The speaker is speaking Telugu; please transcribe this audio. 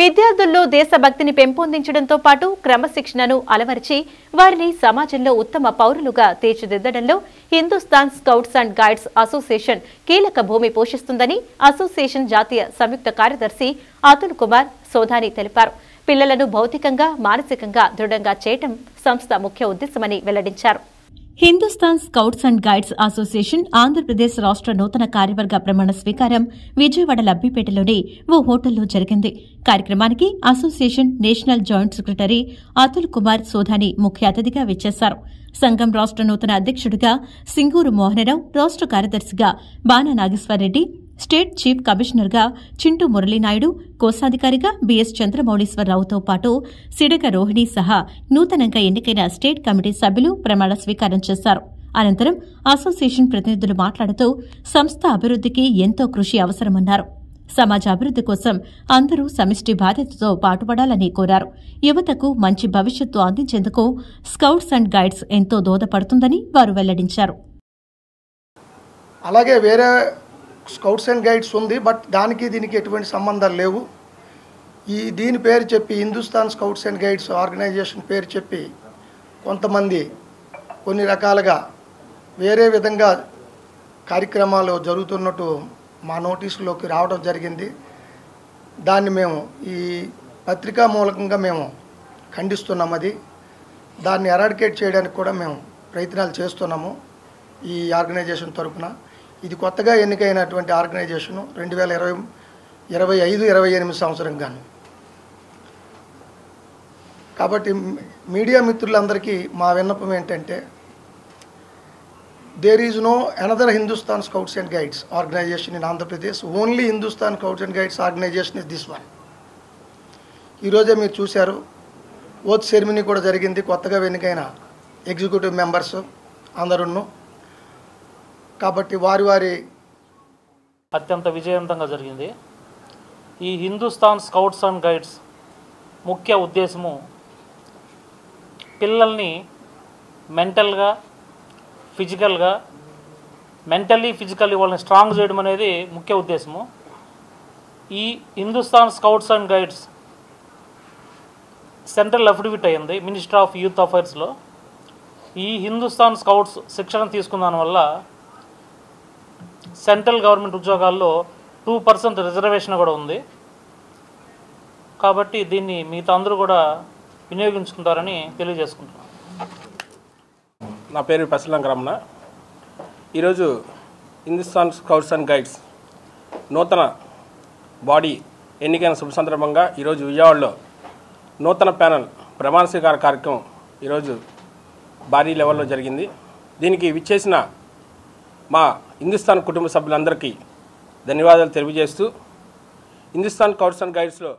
విద్యార్థుల్లో దేశభక్తిని పెంపొందించడంతో పాటు క్రమశిక్షణను అలవరిచి వారిని సమాజంలో ఉత్తమ పౌరులుగా తీర్చిదిద్దడంలో Hindustan scouts and guides association కీలక భూమి పోషిస్తుందని అసోసియేషన్ జాతీయ సంయుక్త కార్యదర్శి అతుల్ కుమార్ సోధాని తెలిపారు. పిల్లలను భౌతికంగా, మానసికంగా దృఢంగా చేయడం సంస్థ ముఖ్య ఉద్దేశమని వెల్లడించారు. Hindustan scouts and guides association Andhra Pradesh రాష్ట్ర నూతన కార్యవర్గ ప్రమాణ స్వీకారం విజయవాడ లబ్బిపేటలోని ఓ హోటల్లో జరిగింది. కార్యక్రమానికి association national joint secretary Atul Kumar Sodhani ముఖ్య అతిథిగా విచ్చేశారు. సంఘం రాష్ట్ర నూతన అధ్యక్షుడిగా సింగూరు మోహనరావు, రాష్ట్ర కార్యదర్శిగా బాణ నాగేశ్వరరెడ్డి, స్టేట్ చీఫ్ కమిషనర్గా చింటూ మురళీనాయుడు, కోశాధికారిగా బీఎస్ చంద్రమౌళీశ్వరరావుతో పాటు సిడక రోహిణి సహా నూతనంగా ఎన్నికైన స్టేట్ కమిటీ సభ్యులు ప్రమాణ స్వీకారం చేశారు. అనంతరం అసోసియేషన్ ప్రతినిధులు మాట్లాడుతూ సంస్థ అభివృద్దికి ఎంతో కృషి అవసరమన్నారు. సమాజ అభివృద్ది కోసం అందరూ సమిష్టి బాధ్యతతో పాటుపడాలని కోరారు. యువతకు మంచి భవిష్యత్తు అందించేందుకు స్కౌట్స్ అండ్ గైడ్స్ ఎంతో దోహదపడుతుందని వారు వెల్లడించారు. అలాగే వేరే స్కౌట్స్ అండ్ గైడ్స్ ఉంది, బట్ దానికి దీనికి ఎటువంటి సంబంధాలు లేవు. దీని పేరు చెప్పి Hindustan scouts and guides organisation పేరు చెప్పి కొంతమంది కొన్ని రకాలుగా వేరే విధంగా కార్యక్రమాలు జరుగుతున్నట్టు మా నోటీసులోకి రావడం జరిగింది. దాన్ని మేము ఈ పత్రికా మూలకంగా మేము ఖండిస్తున్నాం. దాన్ని ఎరాడికేట్ చేయడానికి కూడా మేము ప్రయత్నాలు చేస్తున్నాము. ఈ ఆర్గనైజేషన్ తరఫున ఇది కొత్తగా ఎన్నికైనటువంటి ఆర్గనైజేషను 2025-28 సంవత్సరం గాను. కాబట్టి మీడియా మిత్రులందరికీ మా విన్నపం ఏంటంటే, there is no another Hindustan scouts and guides organisation in Andhra Pradesh. Only Hindustan scouts and guides organisation is this one. ఈరోజే మీరు చూశారు, ఓత్ సెరమనీ కూడా జరిగింది. కొత్తగా ఎన్నికైన ఎగ్జిక్యూటివ్ మెంబర్స్ అందరూ. కాబట్టి వారి అత్యంత విజయవంతంగా జరిగింది. ఈ హిందుస్థాన్ స్కౌట్స్ అండ్ గైడ్స్ ముఖ్య ఉద్దేశము పిల్లల్ని మెంటల్లీ ఫిజికల్లీ వాళ్ళని స్ట్రాంగ్ చేయడం అనేది ముఖ్య ఉద్దేశము. ఈ Hindustan scouts and guides central affidavit అయింది మినిస్ట్రీ ఆఫ్ యూత్ అఫైర్స్లో. ఈ హిందుస్థాన్ స్కౌట్స్ శిక్షణ తీసుకున్న వల్ల సెంట్రల్ గవర్నమెంట్ ఉద్యోగాల్లో 2% రిజర్వేషన్ కూడా ఉంది. కాబట్టి దీన్ని మిగతా అందరూ కూడా వినియోగించుకుంటారని తెలియజేసుకుంటున్నాను. నా పేరు పసిలంక రమణ. ఈరోజు హిందుస్థాన్ స్కౌట్స్ అండ్ గైడ్స్ నూతన బాడీ ఎన్నికైన శుభ సందర్భంగా ఈరోజు విజయవాడలో నూతన ప్యానెల్ ప్రమాణ స్వీకార కార్యక్రమం ఈరోజు భారీ లెవెల్లో జరిగింది. దీనికి విచ్చేసిన మా హిందుస్థాన్ కుటుంబ సభ్యులందరికీ ధన్యవాదాలు తెలియజేస్తూ హిందుస్థాన్ స్కౌట్స్ అండ్ గైడ్స్లో